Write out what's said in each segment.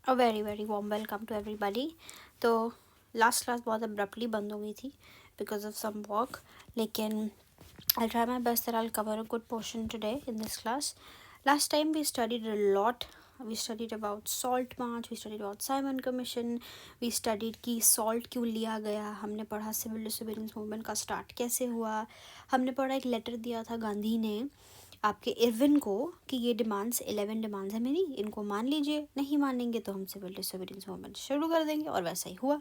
A very very warm welcome to everybody. तो last class बहुत abruptly बंद हो गई थी बिकॉज ऑफ सम वर्क, लेकिन I'll try my best that I'll cover a good portion today in this class. Last time we studied a lot. We studied about salt march, we studied about Simon Commission, we studied कि salt क्यों लिया गया, हमने पढ़ा civil disobedience movement का start कैसे हुआ, हमने पढ़ा एक लेटर दिया था गांधी ने आपके इरविन को कि ये डिमांड्स 11 डिमांड्स है मेरी, इनको मान लीजिए, नहीं मानेंगे तो हम सिविल डिसोबीडियंस मूवमेंट शुरू कर देंगे, और वैसा ही हुआ।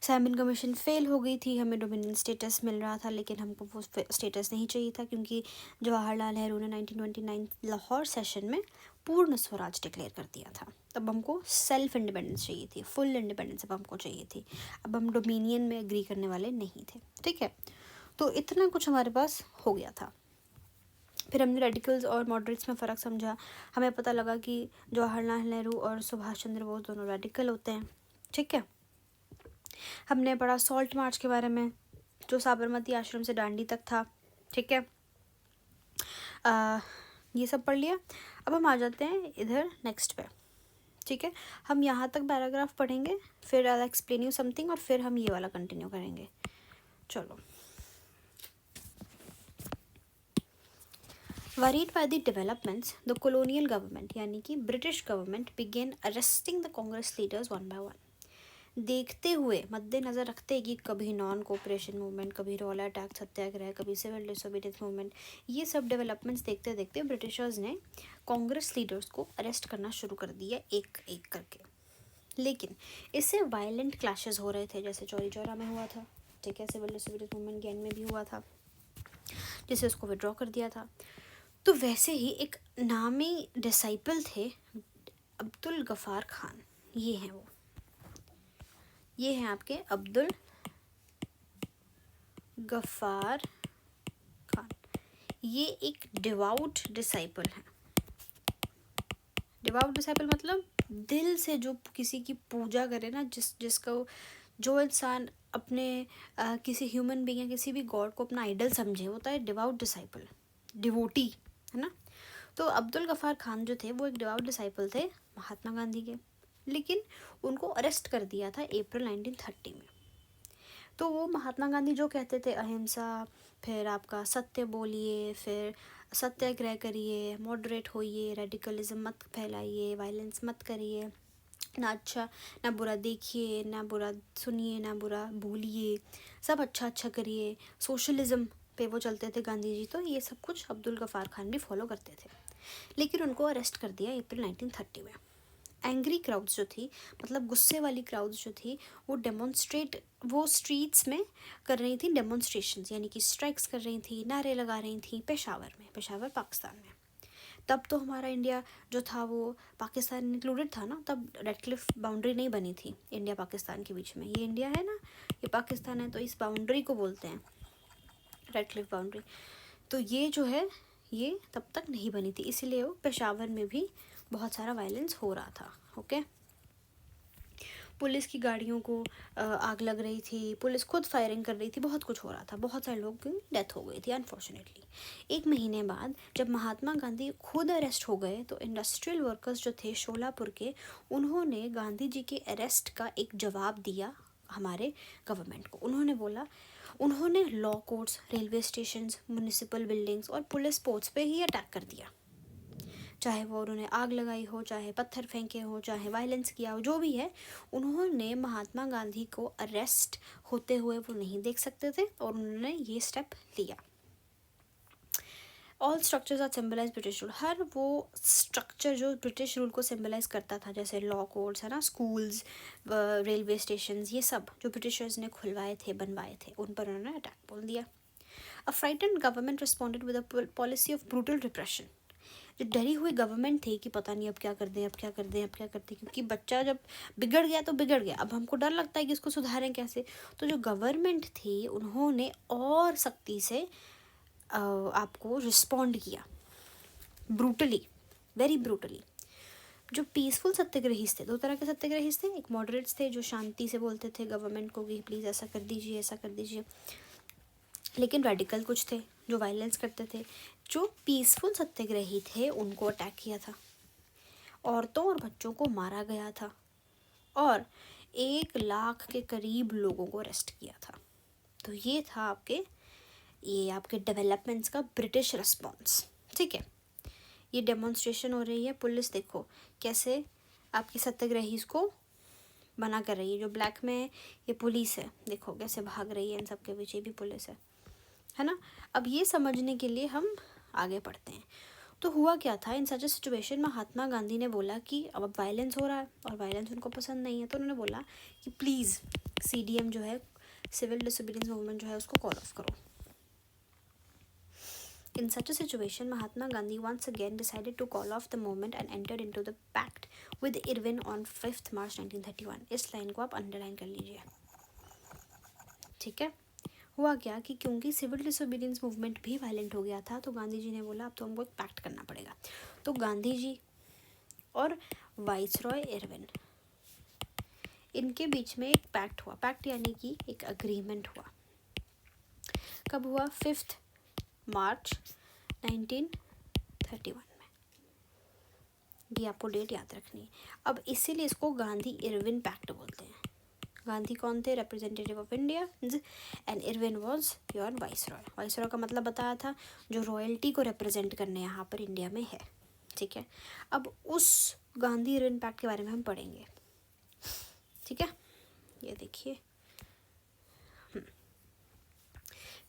साइमन कमीशन फेल हो गई थी, हमें डोमिनियन स्टेटस मिल रहा था, लेकिन हमको वो स्टेटस नहीं चाहिए था क्योंकि जवाहरलाल नेहरू ने 1929 लाहौर सेशन में पूर्ण स्वराज डिक्लेयर कर दिया था। तब हमको सेल्फ इंडिपेंडेंस चाहिए थी, फुल इंडिपेंडेंस अब हमको चाहिए थी। अब हम डोमिनियन में एग्री करने वाले नहीं थे, ठीक है। तो इतना कुछ हमारे पास हो गया था। फिर हमने रेडिकल्स और मॉडरेट्स में फ़र्क समझा, हमें पता लगा कि जवाहरलाल नेहरू और सुभाष चंद्र बोस दोनों रेडिकल होते हैं, ठीक है। हमने पढ़ा सॉल्ट मार्च के बारे में जो साबरमती आश्रम से दांडी तक था, ठीक है। ये सब पढ़ लिया। अब हम आ जाते हैं इधर नेक्स्ट पे, ठीक है। हम यहाँ तक पैराग्राफ पढ़ेंगे, फिर आई एक्सप्लेन यू समथिंग, और फिर हम ये वाला कंटिन्यू करेंगे। चलो। Worried by the developments, the colonial government यानी कि British government began arresting the Congress leaders one by one. देखते हुए, मद्देनज़र रखते कि कभी नॉन कोऑपरेशन मूवमेंट, कभी रोला अटैक सत्याग्रह, कभी सिविल डिसोबीडियंस मूवमेंट, ये सब डेवलपमेंट्स देखते देखते ब्रिटिशर्स ने कांग्रेस लीडर्स को अरेस्ट करना शुरू कर दिया एक एक करके। लेकिन इससे वायलेंट क्लैशेस हो रहे थे, जैसे चौरी चौरा में हुआ था, ठीक है। सिविल डिसोबीडियंस मूवमेंट गैन में भी हुआ था, जिसे उसको विड्रॉ कर दिया था। तो वैसे ही एक नामी डिसाइपल थे अब्दुल गफ़ार खान, ये हैं वो, ये हैं आपके अब्दुल गफ़ार खान। ये एक डिवाउट डिसाइपल हैं। डिवाउट डिसाइपल मतलब दिल से जो किसी की पूजा करे ना, जिसको जो इंसान अपने किसी ह्यूमन बीइंग या किसी भी गॉड को अपना आइडल समझे, होता है डिवाउट डिसाइपल, डिवोटी, है ना। तो अब्दुल गफ़ार खान जो थे वो एक डिवाउट डिसाइपल थे महात्मा गांधी के, लेकिन उनको अरेस्ट कर दिया था अप्रैल 1930 में। तो वो महात्मा गांधी जो कहते थे अहिंसा, फिर आपका सत्य बोलिए, फिर सत्याग्रह करिए, मॉडरेट होइए, रेडिकलिज्म मत फैलाइए, वायलेंस मत करिए, ना अच्छा ना बुरा देखिए, ना बुरा सुनिए, ना बुरा भूलिए, सब अच्छा अच्छा करिए, सोशलिज्म पे वो चलते थे गांधी जी। तो ये सब कुछ अब्दुल गफ़ार खान भी फॉलो करते थे, लेकिन उनको अरेस्ट कर दिया अप्रैल 1930 में। एंग्री क्राउड्स जो थी, मतलब गुस्से वाली क्राउड्स जो थी, वो स्ट्रीट्स में कर रही थी डेमोन्स्ट्रेशंस, यानी कि स्ट्राइक्स कर रही थी, नारे लगा रही थी पेशावर में, पेशावर पाकिस्तान में। तब तो हमारा इंडिया जो था वो पाकिस्तान इंक्लूडेड था ना, तब रेड क्लिफ बाउंड्री नहीं बनी थी इंडिया पाकिस्तान के बीच में। ये इंडिया है ना, ये पाकिस्तान है, तो इस बाउंड्री को बोलते हैं रेड क्लिफ बाउंड्री। तो ये जो है ये तब तक नहीं बनी थी, इसीलिए वो पेशावर में भी बहुत सारा वायलेंस हो रहा था, ओके। पुलिस की गाड़ियों को आग लग रही थी, पुलिस खुद फायरिंग कर रही थी, बहुत कुछ हो रहा था, बहुत सारे लोगों की डेथ हो गई थी अनफॉर्चुनेटली। एक महीने बाद जब महात्मा गांधी खुद अरेस्ट हो गए, तो इंडस्ट्रियल वर्कर्स जो थे शोलापुर के, उन्होंने गांधी जी के अरेस्ट का एक जवाब दिया हमारे गवर्नमेंट को। उन्होंने बोला, उन्होंने law courts, railway stations, municipal buildings और पुलिस पोस्ट पे ही अटैक कर दिया। चाहे वो उन्होंने आग लगाई हो, चाहे पत्थर फेंके हो, चाहे वायलेंस किया हो, जो भी है, उन्होंने महात्मा गांधी को अरेस्ट होते हुए वो नहीं देख सकते थे, और उन्होंने ये स्टेप लिया। All structures are symbolize British rule. हर वो स्ट्रक्चर जो ब्रिटिश रूल को सिम्बलाइज करता था, जैसे लॉ कोड्स है ना, स्कूल्स, रेलवे स्टेशन, ये सब जो ब्रिटिशर्स ने खुलवाए थे, बनवाए थे, उन पर उन्होंने अटैक बोल दिया। अ frightened government responded with a policy of brutal repression. जो डरी हुई गवर्नमेंट थी कि पता नहीं अब क्या कर दें, अब क्या कर दें, अब क्या करते, क्योंकि बच्चा जब बिगड़ गया तो बिगड़ गया, अब हमको डर लगता है कि इसको सुधारें कैसे। तो जो गवर्नमेंट थी उन्होंने और सख्ती से आपको रिस्पॉन्ड किया, ब्रूटली, वेरी ब्रूटली। जो पीसफुल सत्याग्रही थे, दो तरह के सत्याग्रही थे, एक मॉडरेट्स थे जो शांति से बोलते थे गवर्नमेंट को कि प्लीज़ ऐसा कर दीजिए, ऐसा कर दीजिए, लेकिन रेडिकल कुछ थे जो वायलेंस करते थे। जो पीसफुल सत्याग्रही थे उनको अटैक किया था, औरतों और बच्चों को मारा गया था और 1 लाख के करीब लोगों को अरेस्ट किया था। तो ये था आपके डेवलपमेंट्स का ब्रिटिश रिस्पॉन्स। ठीक है, ये डेमोन्स्ट्रेशन हो रही है, पुलिस देखो कैसे आपकी सत्याग्रही को मना कर रही है। जो ब्लैक में है ये पुलिस है, देखो कैसे भाग रही है, इन सब के पीछे भी पुलिस है ना। अब ये समझने के लिए हम आगे बढ़ते हैं। तो हुआ क्या था, इन सच ए सिचुएशन महात्मा गांधी ने बोला कि अब वायलेंस हो रहा है और वायलेंस उनको पसंद नहीं है, तो उन्होंने बोला कि प्लीज़ CDM जो है, सिविल डिसोबीडियंस मूवमेंट जो है, उसको कॉल ऑफ करो। In such a situation, Mahatma Gandhi once again decided to call off the movement and entered into the pact with Irwin on 5th March 1931. इस line को आप underline कर लीजिए। ठीक है, हुआ क्या कि क्योंकि सिविल डिसोबीडियंस मूवमेंट भी वायलेंट हो गया था, तो गांधी जी ने बोला अब तो हमको एक पैक्ट करना पड़ेगा। तो गांधी जी और वाइसरॉय इरविन, इनके बीच में एक पैक्ट हुआ। पैक्ट यानी कि एक अग्रीमेंट हुआ। कब हुआ? 5 मार्च 1931 में। ये आपको डेट याद रखनी है। अब इसीलिए इसको गांधी इरविन पैक्ट बोलते हैं। गांधी कौन थे? Representative of India, and Irwin was your viceroy. Viceroy का मतलब बताया था, जो रॉयल्टी को रिप्रेजेंट करने यहाँ पर इंडिया में है। ठीक है, अब उस गांधी इरविन पैक्ट के बारे में हम पढ़ेंगे। ठीक है, ये देखिए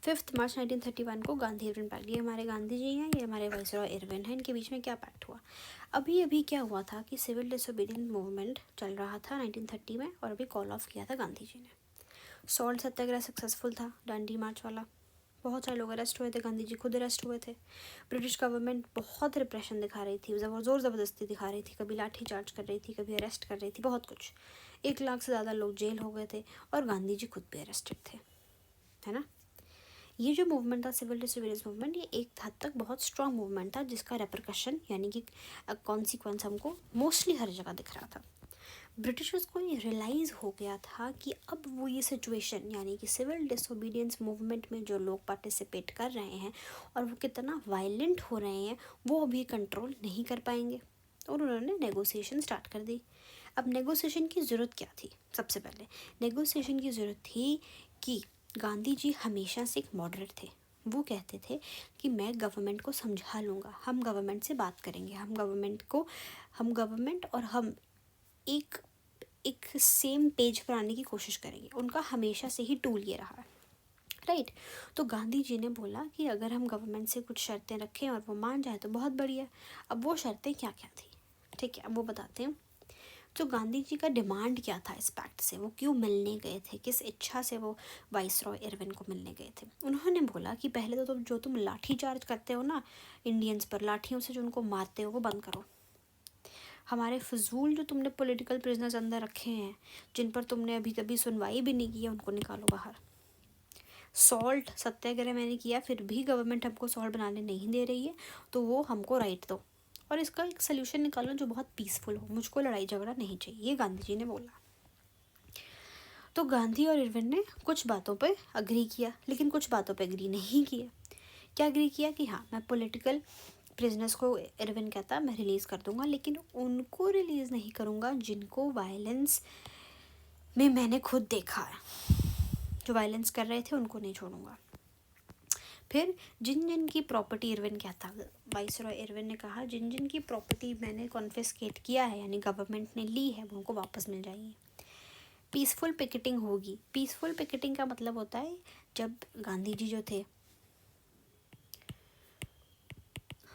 5 मार्च 1931 को गांधी इरविन पैक्ट। ये हमारे गांधी जी हैं, ये हमारे वाइसरॉय इरविन हैं। इनके बीच में क्या पैक्ट हुआ? अभी क्या हुआ था कि सिविल डिसोबीडियंस मूवमेंट चल रहा था 1930 में, और अभी कॉल ऑफ किया था गांधी जी ने। सॉल्ट सत्याग्रह सक्सेसफुल था, डांडी मार्च वाला। बहुत सारे लोग अरेस्ट हुए थे, गांधी जी खुद अरेस्ट हुए थे। ब्रिटिश गवर्नमेंट बहुत रिप्रेशन दिखा रही थी, ज़ोर ज़बरदस्ती दिखा रही थी, कभी लाठी चार्ज कर रही थी, कभी अरेस्ट कर रही थी, बहुत कुछ। 1 लाख से ज़्यादा लोग जेल हो गए थे और गांधी जी खुद भी अरेस्टेड थे, है ना। ये जो मूवमेंट था सिविल डिसोबीडियंस मूवमेंट, ये एक हद तक बहुत स्ट्रॉन्ग मूवमेंट था, जिसका रेपरकशन यानी कि कॉन्सिक्वेंस हमको मोस्टली हर जगह दिख रहा था। ब्रिटिशर्स को ये रियलाइज़ हो गया था कि अब वो ये सिचुएशन यानी कि सिविल डिसोबीडियंस मूवमेंट में जो लोग पार्टिसिपेट कर रहे हैं और वो कितना वायलेंट हो रहे हैं, वो अभी कंट्रोल नहीं कर पाएंगे, और उन्होंने नेगोशिएशन स्टार्ट कर दी। अब नेगोशिएशन की ज़रूरत क्या थी? सबसे पहले नेगोशिएशन की ज़रूरत थी कि गांधी जी हमेशा से एक मॉडरेट थे। वो कहते थे कि मैं गवर्नमेंट को समझा लूँगा, हम गवर्नमेंट से बात करेंगे, हम गवर्नमेंट और हम एक सेम पेज पर आने की कोशिश करेंगे। उनका हमेशा से ही टूल ये रहा है, राइट। तो गांधी जी ने बोला कि अगर हम गवर्नमेंट से कुछ शर्तें रखें और वो मान जाए तो बहुत बढ़िया। अब वो शर्तें क्या क्या थी, ठीक है, अब वो बताते हैं। तो गांधी जी का डिमांड क्या था इस पैक्ट से, वो क्यों मिलने गए थे, किस इच्छा से वो वाइसरॉय इरविन को मिलने गए थे? उन्होंने बोला कि पहले तो जो तुम लाठी चार्ज करते हो ना इंडियंस पर, लाठियों से जो उनको मारते हो वो बंद करो। हमारे फजूल जो तुमने पॉलिटिकल प्रिजनर्स अंदर रखे हैं, जिन पर तुमने अभी कभी सुनवाई भी नहीं की है, उनको निकालो बाहर। सॉल्ट सत्याग्रह मैंने किया, फिर भी गवर्नमेंट हमको सॉल्ट बनाने नहीं दे रही है, तो वो हमको राइट दो और इसका एक सल्यूशन निकालो जो बहुत पीसफुल हो। मुझको लड़ाई झगड़ा नहीं चाहिए, ये गांधी जी ने बोला। तो गांधी और इरविन ने कुछ बातों पे अग्री किया, लेकिन कुछ बातों पे अग्री नहीं किया। क्या अग्री किया? कि हाँ, मैं पॉलिटिकल प्रिजनर्स को, इरविन कहता, मैं रिलीज़ कर दूंगा, लेकिन उनको रिलीज़ नहीं करूँगा जिनको वायलेंस में मैंने खुद देखा है। जो वायलेंस कर रहे थे उनको नहीं छोड़ूंगा। फिर जिन जिन की प्रॉपर्टी, इरविन कहता, वाइसरॉय इरविन ने कहा, जिन जिन की प्रॉपर्टी मैंने कॉन्फिस्केट किया है यानी गवर्नमेंट ने ली है, उनको वापस मिल जाएगी। पीसफुल पिकेटिंग होगी। पीसफुल पिकेटिंग का मतलब होता है जब गांधी जी जो थे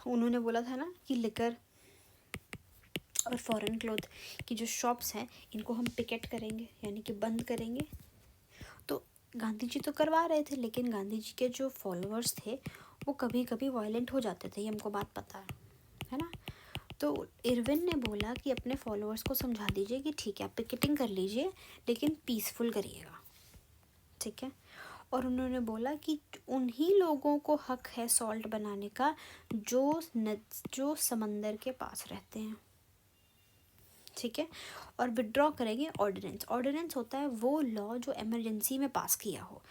उन्होंने बोला था ना कि लिकर और फॉरेन क्लोथ की जो शॉप्स हैं इनको हम पिकेट करेंगे यानी कि बंद करेंगे। तो गांधी जी तो करवा रहे थे, लेकिन गांधी जी के जो फॉलोअर्स थे वो कभी कभी वायलेंट हो जाते थे, ये हमको बात पता है ना। तो इरविन ने बोला कि अपने फॉलोअर्स को समझा दीजिए कि ठीक है आप पिकेटिंग कर लीजिए, लेकिन पीसफुल करिएगा, ठीक है। और उन्होंने बोला कि उन्हीं लोगों को हक है सॉल्ट बनाने का जो समंदर के पास रहते हैं, ठीक है। और विड्रॉ करेंगे ऑर्डिनेंस। ऑर्डिनेंस होता है वो लॉ जो इमरजेंसी में पास किया हो।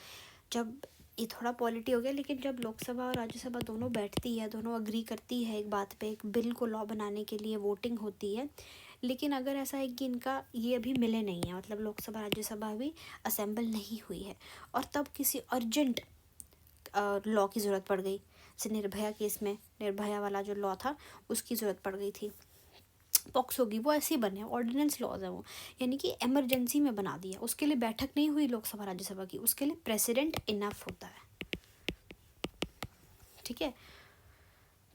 जब ये थोड़ा पॉलिटी हो गया, लेकिन जब लोकसभा और राज्यसभा दोनों बैठती है, दोनों अग्री करती है एक बात पे, एक बिल को लॉ बनाने के लिए वोटिंग होती है, लेकिन अगर ऐसा है कि इनका ये अभी मिले नहीं है, मतलब लोकसभा राज्यसभा अभी असेंबल नहीं हुई है, और तब किसी अर्जेंट लॉ की ज़रूरत पड़ गई, जैसे निर्भया केस में निर्भया वाला जो लॉ था उसकी ज़रूरत पड़ गई थी, पॉक्सो की, वो ऐसे ही बने ऑर्डिनेंस लॉज है वो, यानी कि इमरजेंसी में बना दिया, उसके लिए बैठक नहीं हुई लोकसभा राज्यसभा की, उसके लिए प्रेसिडेंट इनफ होता है, ठीक है।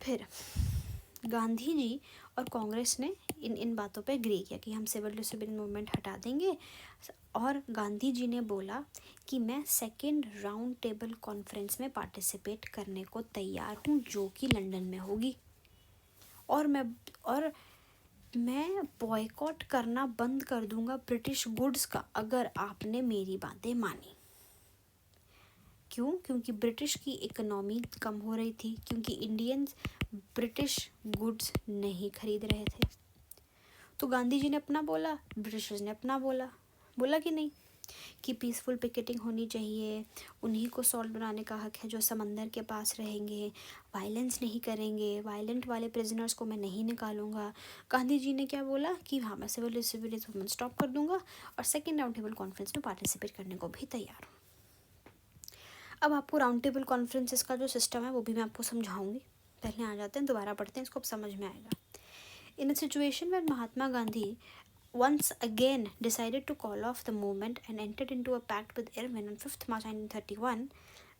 फिर गांधी जी और कांग्रेस ने इन बातों पे एग्री किया कि हम सिविल डिसोबीडियंस मूवमेंट हटा देंगे, और गांधी जी ने बोला कि मैं सेकेंड राउंड टेबल कॉन्फ्रेंस में पार्टिसिपेट करने को तैयार हूँ, जो कि लंदन में होगी, और मैं बॉयकॉट करना बंद कर दूंगा ब्रिटिश गुड्स का अगर आपने मेरी बातें मानी। क्यों? क्योंकि ब्रिटिश की इकोनॉमी कम हो रही थी, क्योंकि इंडियंस ब्रिटिश गुड्स नहीं खरीद रहे थे। तो गांधी जी ने अपना बोला, ब्रिटिशर्स ने अपना बोला कि नहीं, कि पीसफुल पिकेटिंग होनी चाहिए, उन्हीं को सॉल्ट बनाने का हक है जो समंदर के पास रहेंगे, वायलेंस नहीं करेंगे, वायलेंट वाले प्रिजनर्स को मैं नहीं निकालूंगा। गांधी जी ने क्या बोला कि हाँ, मैं सिविल डिसोबीडियंस मूवमेंट स्टॉप कर दूंगा और सेकेंड राउंड टेबल कॉन्फ्रेंस में पार्टिसिपेट करने को भी तैयार हूँ। अब आपको राउंड टेबल कॉन्फ्रेंसेस का जो सिस्टम है वो भी मैं आपको समझाऊंगी, पहले आ जाते हैं, दोबारा पढ़ते हैं, इसको अब समझ में आएगा। In a situation where Mahatma Gandhi once again decided to call off the movement and entered into a pact with Irwin on 5th March 1931.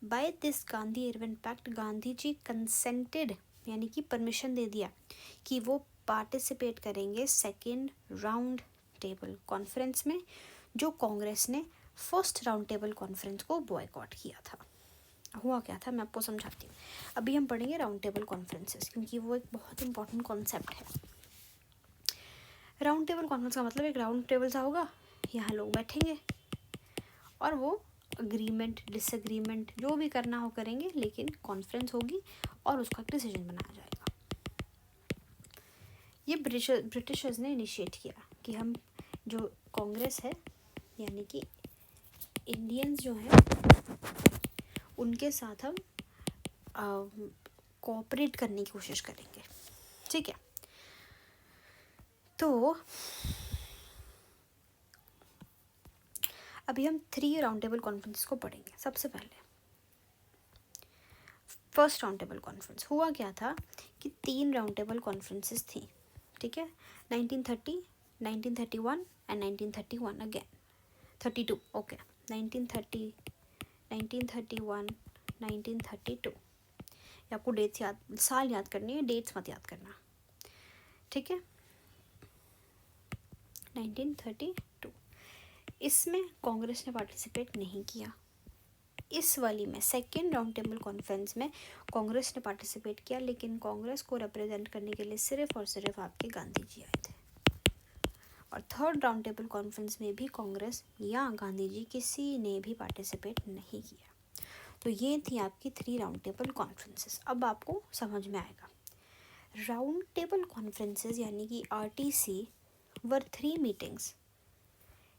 By this Gandhi-Irwin pact, Gandhi ji consented यानी कि परमिशन दे दिया कि वो पार्टिसिपेट करेंगे सेकेंड राउंड टेबल कॉन्फ्रेंस में, जो कांग्रेस ने first round table conference को बॉयकॉट किया था। हुआ क्या था मैं आपको समझाती हूँ। अभी हम पढ़ेंगे राउंड टेबल कॉन्फ्रेंसेस, क्योंकि वो एक बहुत इंपॉर्टेंट कॉन्सेप्ट है। राउंड टेबल कॉन्फ्रेंस का मतलब एक राउंड टेबल सा होगा, यहाँ लोग बैठेंगे और वो अग्रीमेंट डिसएग्रीमेंट जो भी करना हो करेंगे, लेकिन कॉन्फ्रेंस होगी और उसका डिसीजन बनाया जाएगा। ये ब्रिटिशर्स ने इनिशिएट किया कि हम जो कांग्रेस है यानी कि इंडियंस जो हैं उनके साथ हम कोऑपरेट करने की कोशिश करेंगे, ठीक है। तो अभी हम 3 राउंड टेबल कॉन्फ्रेंस को पढ़ेंगे। सबसे पहले फर्स्ट राउंड टेबल कॉन्फ्रेंस हुआ क्या था कि 3 राउंड टेबल कॉन्फ्रेंसेस थी, ठीक है, 1930, 1931 एंड 1931 अगेन 32, ओके, 1930, 1931, 1932। आपको डेट्स याद, साल याद करनी है, डेट्स मत याद करना, ठीक है। 1932 इसमें कांग्रेस ने पार्टिसिपेट नहीं किया। इस वाली में सेकेंड राउंड टेबल कॉन्फ्रेंस में कांग्रेस ने पार्टिसिपेट किया, लेकिन कांग्रेस को रिप्रेजेंट करने के लिए सिर्फ और सिर्फ आपके गांधी जी आए थे। और थर्ड राउंड टेबल कॉन्फ्रेंस में भी कांग्रेस या गांधी जी किसी ने भी पार्टिसिपेट नहीं किया। तो ये थी आपकी 3 राउंड टेबल कॉन्फ्रेंसेस। अब आपको समझ में आएगा। राउंड टेबल कॉन्फ्रेंसेस यानी कि RTC were 3 meetings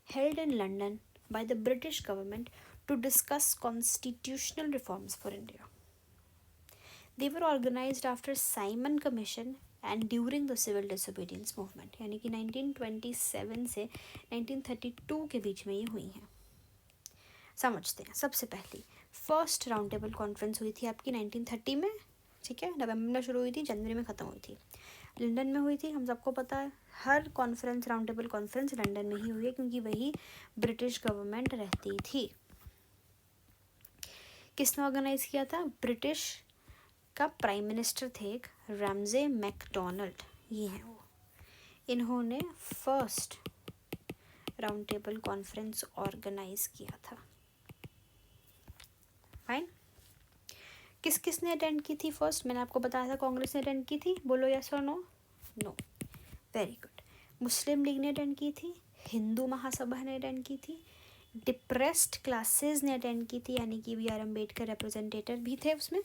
held in London by the British government to discuss constitutional reforms for India. They were organized after Simon Commission and during the civil disobedience movement, यानी कि 1927 से 1932 के बीच में ये हुई हैं। समझते हैं। सबसे पहली फर्स्ट राउंड टेबल कॉन्फ्रेंस हुई थी आपकी 1930 में, ठीक है, नवंबर में शुरू हुई थी, जनवरी में ख़त्म हुई थी, लंदन में हुई थी। हम सबको पता है हर conference round table conference London में ही हुई है, क्योंकि वही ब्रिटिश गवर्नमेंट रहती थी। किसने ऑर्गेनाइज किया था? ब्रिटिश का प्राइम मिनिस्टर थे एक रैमजे मैकडोनाल्ड, ये हैं वो। इन्होंने first round table conference organise किया था। फाइन। किस किस ने अटेंड की थी फर्स्ट? मैंने आपको बताया था कांग्रेस ने अटेंड की थी, बोलो यस और no? No, very good. Muslim League ने अटेंड की थी, हिंदू महासभा ने अटेंड की थी, डिप्रेस्ड क्लासेस ने अटेंड की थी, यानी कि BR अम्बेडकर रिप्रेजेंटेटिव भी थे उसमें,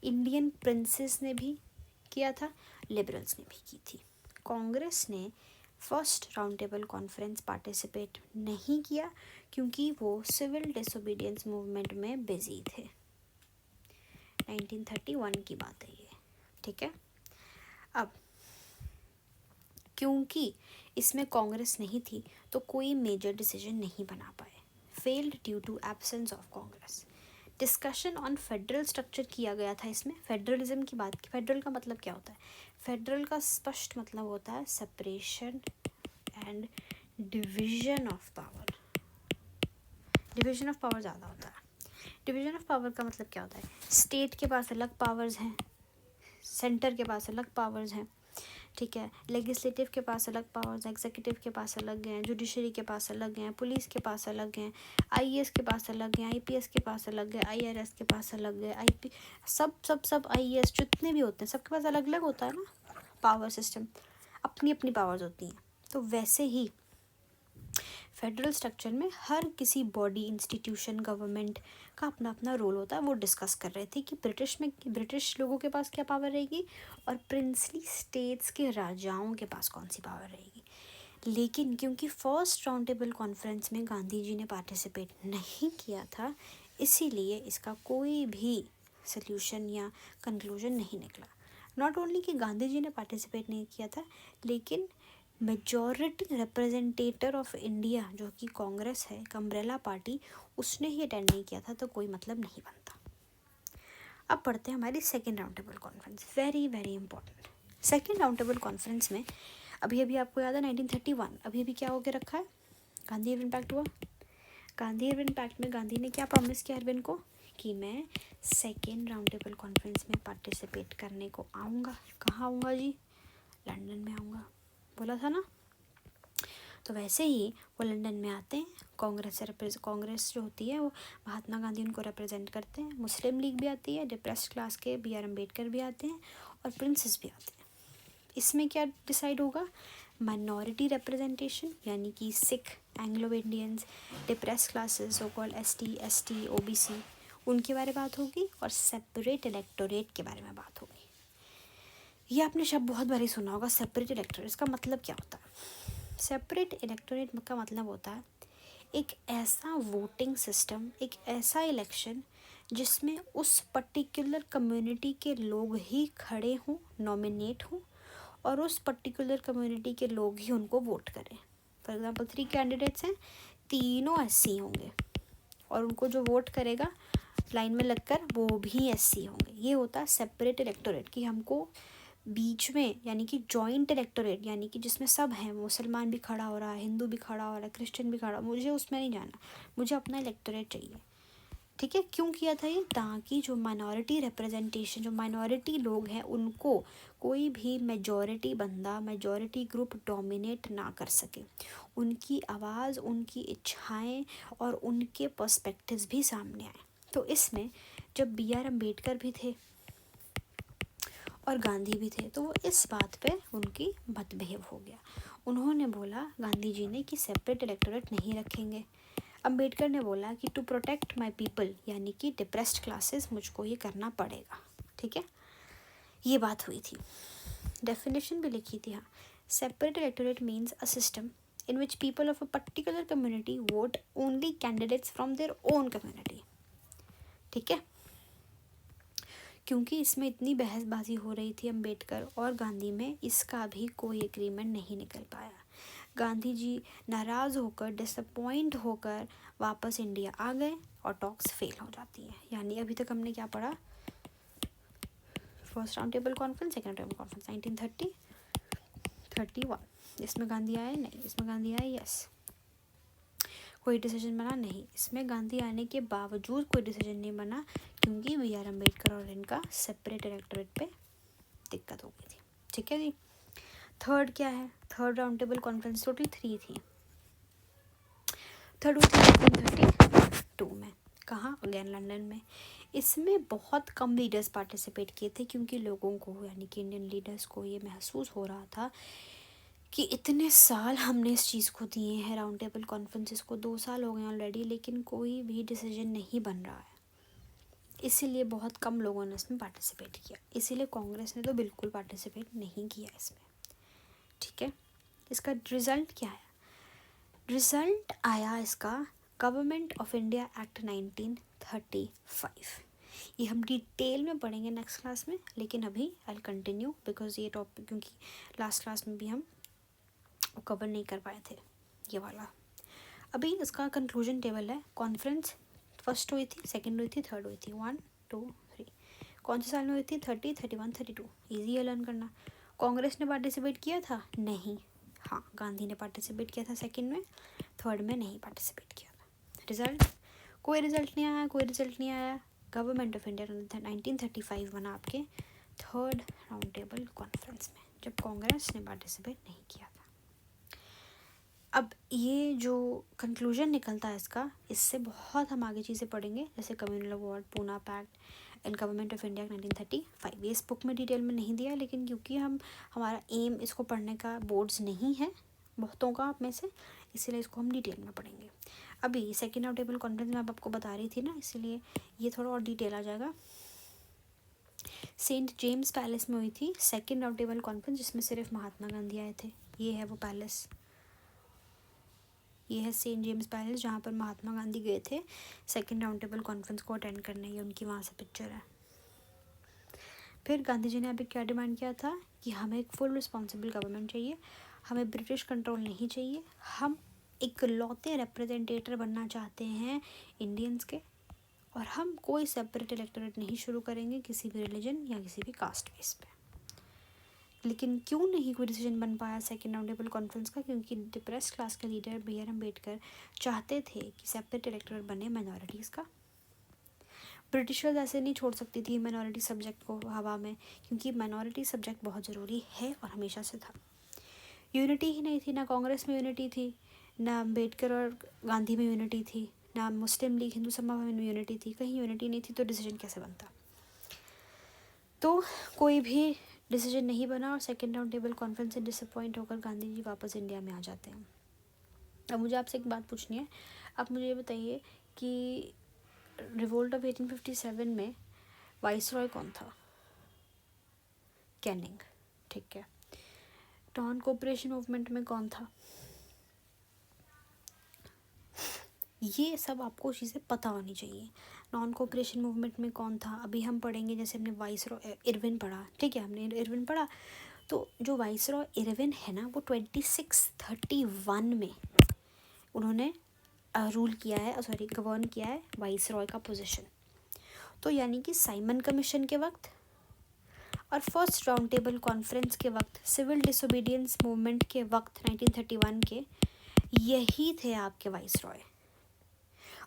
इंडियन प्रिंसेस ने भी किया था, लिबरल्स ने भी की थी। कांग्रेस ने first round table conference participate नहीं किया क्योंकि वो सिविल डिसोबीडियंस मूवमेंट में बिजी थे। 1931 की बात है ये, ठीक है। अब क्योंकि इसमें कांग्रेस नहीं थी तो कोई मेजर डिसीजन नहीं बना पाए, failed due to absence of Congress. Discussion on federal structure किया गया था इसमें, फेडरलिज्म की बात की। फेडरल का मतलब क्या होता है? फेडरल का स्पष्ट मतलब होता है separation and division of power. Division of power ज़्यादा होता है। डिवीजन ऑफ पावर का मतलब क्या होता है? स्टेट के पास अलग पावर्स हैं, सेंटर के पास अलग पावर्स हैं, ठीक है। लेजिस्लेटिव के पास अलग पावर्स हैं, एग्जीक्यूटिव के पास अलग हैं, जुडिशरी के पास अलग हैं, पुलिस के पास अलग हैं, आईएएस के पास अलग हैं, आईपीएस के पास अलग है, आईआरएस के पास अलग है, आईपी सब आईएएस जितने भी होते हैं सबके पास अलग अलग होता है ना पावर सिस्टम, अपनी अपनी पावर्स होती हैं। तो वैसे ही फेडरल स्ट्रक्चर में हर किसी बॉडी, इंस्टीट्यूशन, गवर्नमेंट का अपना अपना रोल होता है। वो डिस्कस कर रहे थे कि ब्रिटिश लोगों के पास क्या पावर रहेगी और प्रिंसली स्टेट्स के राजाओं के पास कौन सी पावर रहेगी। लेकिन क्योंकि फर्स्ट राउंड टेबल कॉन्फ्रेंस में गांधी जी ने पार्टिसिपेट नहीं किया था, इसीलिए इसका कोई भी सल्यूशन या कंक्लूजन नहीं निकला। नॉट ओनली कि गांधी जी ने पार्टिसिपेट नहीं किया था, लेकिन मेजॉरिटी रिप्रेजेंटेटर ऑफ इंडिया जो कि कांग्रेस है, एक अम्ब्रेला पार्टी, उसने ही अटेंड नहीं किया था, तो कोई मतलब नहीं बनता। अब पढ़ते हैं हमारी second round table conference, very very important. Second round table conference में अभी आपको याद है 1931 अभी क्या होकर रखा है? गांधी इरविन पैक्ट हुआ। गांधी इरविन पैक्ट में गांधी ने क्या प्रॉमिस किया इरविन को कि मैं सेकेंड राउंड टेबल कॉन्फ्रेंस में पार्टिसिपेट करने को आऊँगा। कहाँ आऊँगा जी? लंदन में आऊँगा, बोला था ना। तो वैसे ही वो लंदन में आते हैं, कांग्रेस जो होती है वो महात्मा गांधी उनको रिप्रेजेंट करते हैं, मुस्लिम लीग भी आती है, डिप्रेस्ड क्लास के बी आर अम्बेडकर भी आते हैं और प्रिंसेस भी आते हैं। इसमें क्या डिसाइड होगा? माइनॉरिटी रिप्रेजेंटेशन, यानी कि Sikh, Anglo Indians, depressed classes, so called ST, OBC, उनके बारे में बात होगी और सेपरेट इलेक्टोरेट के बारे में बात होगी। ये आपने शब्द बहुत बारी सुना होगा, सेपरेट इलेक्टोरेट। इसका मतलब क्या होता है? सेपरेट इलेक्टोरेट का मतलब होता है एक ऐसा वोटिंग सिस्टम, एक ऐसा इलेक्शन जिसमें उस पर्टिकुलर कम्युनिटी के लोग ही खड़े हों, नॉमिनेट हों, और उस पर्टिकुलर कम्युनिटी के लोग ही उनको वोट करें। फॉर एग्जांपल 3 कैंडिडेट्स हैं, तीनों एससी होंगे और उनको जो वोट करेगा लाइन में लगकर वो भी एससी होंगे। ये होता है सेपरेट इलेक्टोरेट, कि हमको बीच में, यानी कि जॉइंट इलेक्टोरेट, यानी कि जिसमें सब हैं, मुसलमान भी खड़ा हो रहा है, हिंदू भी खड़ा हो रहा है, क्रिश्चियन भी खड़ा, मुझे उसमें नहीं जाना, मुझे अपना इलेक्टोरेट चाहिए, ठीक है। क्यों किया था ये? ताकि जो माइनॉरिटी रिप्रेजेंटेशन, जो माइनॉरिटी लोग हैं, उनको कोई भी मेजॉरिटी बंदा, मेजॉरिटी ग्रुप डोमिनेट ना कर सके, उनकी आवाज़, उनकी इच्छाएं और उनके पर्सपेक्टिव्स भी सामने आए। तो इसमें जब बी आर अम्बेडकर भी थे और गांधी भी थे, तो वो इस बात पे उनकी मतभेद हो गया। उन्होंने बोला, गांधी जी ने, कि सेपरेट इलेक्टोरेट नहीं रखेंगे। अम्बेडकर ने बोला कि टू प्रोटेक्ट माय पीपल, यानी कि डिप्रेस्ड क्लासेस, मुझको ये करना पड़ेगा, ठीक है। ये बात हुई थी। डेफिनेशन भी लिखी थी, हाँ। Separate electorate means a system in which people of a particular community vote only candidates from their own community, ठीक है। क्योंकि इसमें इतनी बहसबाजी हो रही थी अम्बेडकर और गांधी में, इसका भी कोई एग्रीमेंट नहीं निकल पाया। गांधी जी नाराज़ होकर, डिसअपॉइंट होकर वापस इंडिया आ गए और टॉक्स फेल हो जाती है। यानी अभी तक हमने क्या पढ़ा? First round table conference, second table conference 1931। इसमें गांधी आए? नहीं। इसमें गांधी आए? यस। कोई डिसीजन बना? नहीं। इसमें गांधी आने के बावजूद कोई डिसीजन नहीं बना, क्योंकि बी आर अम्बेडकर और इनका सेपरेट इलेक्टोरेट पे दिक्कत हो गई थी, ठीक है जी। थर्ड क्या है? Third round table conference total 3 थी। थर्ड हुई थी 1932 में। कहाँ? अगेन लंदन में। इसमें बहुत कम लीडर्स पार्टिसिपेट किए थे, क्योंकि लोगों को, यानी कि इंडियन लीडर्स को, ये महसूस हो रहा था कि इतने साल हमने इस चीज़ को दिए हैं, राउंड टेबल कॉन्फ्रेंसेस को 2 साल हो गए ऑलरेडी, लेकिन कोई भी डिसीजन नहीं बन रहा है। इसीलिए बहुत कम लोगों ने इसमें पार्टिसिपेट किया। इसीलिए कांग्रेस ने तो बिल्कुल पार्टिसिपेट नहीं किया इसमें, ठीक है। इसका रिज़ल्ट क्या है? रिज़ल्ट आया इसका, गवर्नमेंट ऑफ इंडिया एक्ट 1935। ये हम डिटेल में पढ़ेंगे नेक्स्ट क्लास में, लेकिन अभी आई कंटिन्यू बिकॉज ये टॉपिक क्योंकि लास्ट क्लास में भी हम कवर नहीं कर पाए थे ये वाला। अभी इसका कंक्लूजन टेबल है। कॉन्फ्रेंस फर्स्ट हुई थी, सेकंड हुई थी, थर्ड हुई थी, 1 2 3। कौन से साल में हुई थी? 30 31 32। ईजी है लर्न करना। कांग्रेस ने पार्टिसिपेट किया था? नहीं। हाँ, गांधी ने पार्टिसिपेट किया था सेकंड में, थर्ड में नहीं पार्टिसिपेट किया था। रिजल्ट? कोई रिजल्ट नहीं आया, कोई रिजल्ट नहीं आया। गवर्नमेंट ऑफ इंडिया 1935 बना आपके थर्ड राउंड टेबल कॉन्फ्रेंस में, जब कांग्रेस ने पार्टिसिपेट नहीं किया था। अब ये जो कंक्लूजन निकलता है इसका, इससे बहुत हम आगे चीज़ें पढ़ेंगे, जैसे communal award, Poona pact and government of India 1935। ये इस बुक में डिटेल में नहीं दिया, लेकिन क्योंकि हमारा एम इसको पढ़ने का बोर्ड्स नहीं है बहुतों का में से, इसीलिए इसको हम डिटेल में पढ़ेंगे। अभी सेकेंड राउंड टेबल कॉन्फ्रेंस में आपको बता रही थी ना, इसलिए ये थोड़ा और डिटेल आ जाएगा। सेंट जेम्स पैलेस में हुई थी सेकेंड राउंड टेबल कॉन्फ्रेंस, जिसमें सिर्फ महात्मा गांधी आए थे। ये है वो पैलेस, ये है सेंट जेम्स पैलेस जहाँ पर महात्मा गांधी गए थे सेकेंड राउंड टेबल कॉन्फ्रेंस को अटेंड करने। ये उनकी वहाँ से पिक्चर है। फिर गांधी जी ने अभी क्या डिमांड किया था कि हमें एक फुल रिस्पॉन्सिबल गवर्नमेंट चाहिए, हमें ब्रिटिश कंट्रोल नहीं चाहिए, हम इकलौते रिप्रेजेंटेटर बनना चाहते हैं इंडियंस के, और हम कोई सेपरेट इलेक्टोरेट नहीं शुरू करेंगे किसी भी रिलीजन या किसी भी कास्ट बेस पे। लेकिन क्यों नहीं कोई डिसीजन बन पाया सेकेंड राउंड टेबल कॉन्फ्रेंस का? क्योंकि डिप्रेस क्लास के लीडर बी.आर. अम्बेडकर चाहते थे कि सेपरेट इलेक्टोरेट बने माइनॉरिटीज़ का। ब्रिटिशर्स ऐसे नहीं छोड़ सकती थी माइनॉरिटी सब्जेक्ट को हवा में, क्योंकि माइनॉरिटी सब्जेक्ट बहुत ज़रूरी है और हमेशा से था। यूनिटी ही नहीं थी, ना कांग्रेस में यूनिटी थी, ना अम्बेडकर और गांधी में यूनिटी थी, ना मुस्लिम लीग हिंदू सभा में यूनिटी थी। कहीं यूनिटी नहीं थी तो डिसीजन कैसे बनता? तो कोई भी डिसीजन नहीं बना और सेकेंड राउंड टेबल कॉन्फ्रेंस से डिसअपॉइंट होकर गांधी जी वापस इंडिया में आ जाते हैं। अब मुझे आपसे एक बात पूछनी है। आप मुझे ये बताइए कि रिवोल्ट ऑफ 1857 में वाइसरॉय कौन था? कैनिंग, ठीक है। नॉन कोऑपरेशन मूवमेंट में कौन था? ये सब आपको चीज़ें पता होनी चाहिए। नॉन कोऑपरेशन मूवमेंट में कौन था अभी हम पढ़ेंगे। जैसे हमने वाइसरॉय इरविन पढ़ा, ठीक है, हमने इरविन पढ़ा। तो जो वाइसरॉय इरविन है ना, वो 2631 में उन्होंने रूल किया है, सॉरी गवर्न किया है वाइसरॉय का पोजीशन। तो यानी कि साइमन कमीशन के वक्त और फर्स्ट राउंड टेबल कॉन्फ्रेंस के वक्त, सिविल डिसोबीडियंस मूवमेंट के वक्त 1931 के, यही थे आपके वाइसरॉय।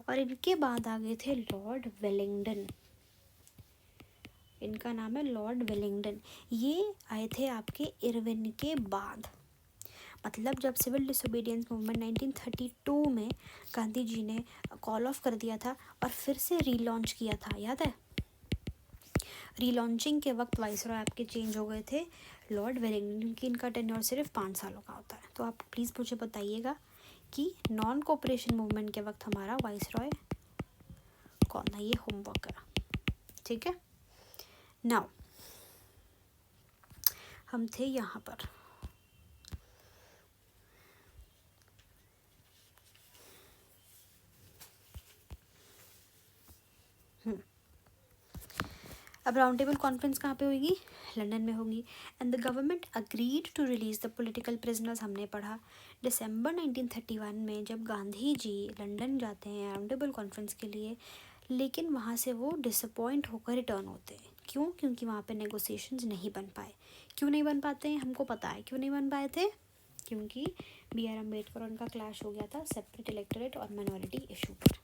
और इनके बाद आ गए थे लॉर्ड वेलिंगटन। इनका नाम है लॉर्ड वेलिंगटन। ये आए थे आपके इरविन के बाद। मतलब जब सिविल डिसोबीडियंस मूवमेंट 1932 में गांधी जी ने कॉल ऑफ कर दिया था और फिर से रीलॉन्च किया था, याद है? रीलॉन्चिंग के वक्त वाइसरॉय आपके चेंज हो गए थे लॉर्ड वेलिंगटन की। इनका टेन्योर सिर्फ 5 सालों का होता है। तो आप प्लीज़ मुझे बताइएगा कि नॉन कोऑपरेशन मूवमेंट के वक्त हमारा वाइसरॉय कौन था? ये होमवर्क करा, ठीक है। नाउ हम थे यहाँ पर, अब राउंड टेबल कॉन्फ्रेंस कहाँ पे होगी? लंदन में होगी। And the government agreed to release the political prisoners, हमने पढ़ा। दिसंबर 1931 में जब गांधी जी लंदन जाते हैं राउंड टेबल कॉन्फ्रेंस के लिए, लेकिन वहाँ से वो डिसअपॉइंट होकर रिटर्न होते हैं। क्यों? क्योंकि वहाँ पे नेगोशिएशंस नहीं बन पाए। क्यों नहीं बन पाते हैं? हमको पता है क्यों नहीं बन पाए थे। क्योंकि बी.आर. अम्बेडकर और उनका क्लैश हो गया था सेपरेट इलेक्टोरेट और माइनॉरिटी इशू पर।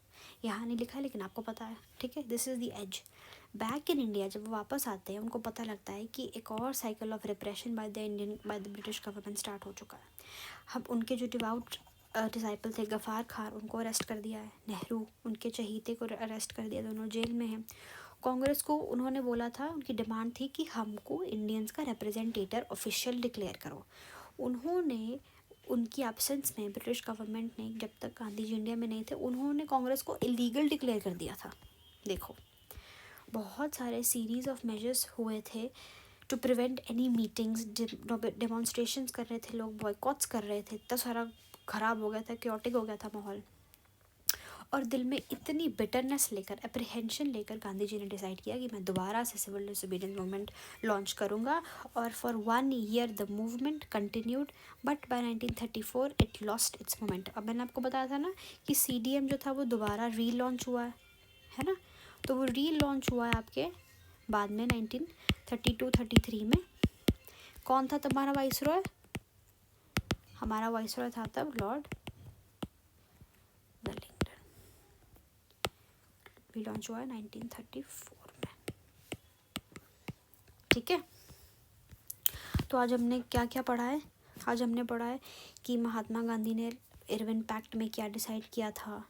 यहाँ नहीं लिखा लेकिन आपको पता है, ठीक है। This is the age. Back in India जब वो वापस आते हैं, उनको पता लगता है कि एक और cycle of repression by the British government start हो चुका है। हम उनके जो डिवाउट डिसाइपल थे गफ़ार खान, उनको अरेस्ट कर दिया है। नेहरू, उनके चहीते को अरेस्ट कर दिया, दोनों जेल में हैं। कांग्रेस को उन्होंने बोला था, उनकी डिमांड थी कि हमको इंडियंस का रिप्रेजेंटेटर ऑफिशियल डिक्लेयर करो। उन्होंने उनकी एब्सेंस में ब्रिटिश गवर्नमेंट ने, जब तक गांधी जी इंडिया में नहीं थे, उन्होंने कांग्रेस को इलीगल डिक्लेयर कर दिया था। देखो, बहुत सारे सीरीज़ ऑफ मेजर्स हुए थे to prevent any meetings, demonstrations कर रहे थे लोग, बॉयकॉट्स कर रहे थे, इतना सारा ख़राब हो गया था, क्योटिक हो गया था माहौल। और दिल में इतनी बिटरनेस लेकर, अप्रीहेंशन लेकर गांधी जी ने डिसाइड किया कि मैं दोबारा से सिविल डिसोबीडियंस मूवमेंट लॉन्च करूँगा। और for 1 year the movement continued, but by 1934 it lost its moment. अब मैंने आपको बताया था ना कि CDM जो था वो दोबारा रीलॉन्च हुआ है ना, तो वो रीलॉन्च हुआ है आपके बाद में 1932-33 में। कौन था तुम्हारा वाइसरॉय? हमारा वाइसरॉय था तब लॉर्ड वेलिंगटन। रीलॉन्च हुआ है 1934 में, ठीक है। तो आज हमने क्या क्या पढ़ा है? आज हमने पढ़ा है कि महात्मा गांधी ने इरविन पैक्ट में क्या डिसाइड किया था,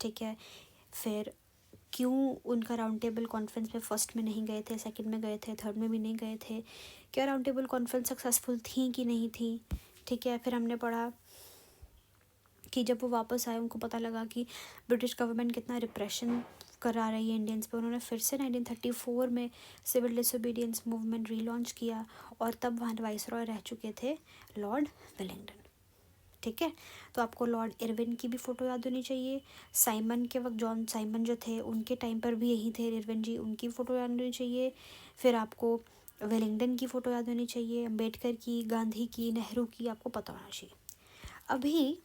ठीक है। फिर क्यों उनका राउंड टेबल कॉन्फ्रेंस में फर्स्ट में नहीं गए थे, सेकंड में गए थे, थर्ड में भी नहीं गए थे, क्या राउंड टेबल कॉन्फ्रेंस सक्सेसफुल थी कि नहीं थी, ठीक है। फिर हमने पढ़ा कि जब वो वापस आए उनको पता लगा कि ब्रिटिश गवर्नमेंट कितना रिप्रेशन करा रही है इंडियंस पे, उन्होंने फिर से 1934 में सिविल डिसोबीडियंस मूवमेंट रीलॉन्च किया, और तब वहाँ वाइसरॉय रह चुके थे लॉर्ड वेलिंगटन, ठीक है। तो आपको लॉर्ड इरविन की भी फ़ोटो याद होनी चाहिए। साइमन के वक्त जॉन साइमन जो थे उनके टाइम पर भी यही थे इरविन जी, उनकी फ़ोटो याद होनी चाहिए। फिर आपको वेलिंगटन की फ़ोटो याद होनी चाहिए, अम्बेडकर की, गांधी की, नेहरू की आपको पता होना चाहिए। अभी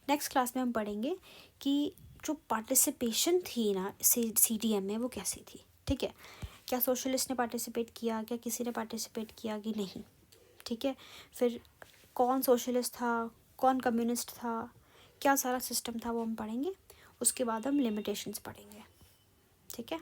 नेक्स्ट क्लास में हम पढ़ेंगे कि जो पार्टिसिपेशन थी ना CDM में वो कैसी थी, ठीक है। क्या सोशलिस्ट ने पार्टिसिपेट किया, क्या किसी ने पार्टिसिपेट किया कि नहीं, ठीक है। फिर कौन सोशलिस्ट था, कौन कम्युनिस्ट था, क्या सारा सिस्टम था वो हम पढ़ेंगे। उसके बाद हम लिमिटेशंस पढ़ेंगे, ठीक है।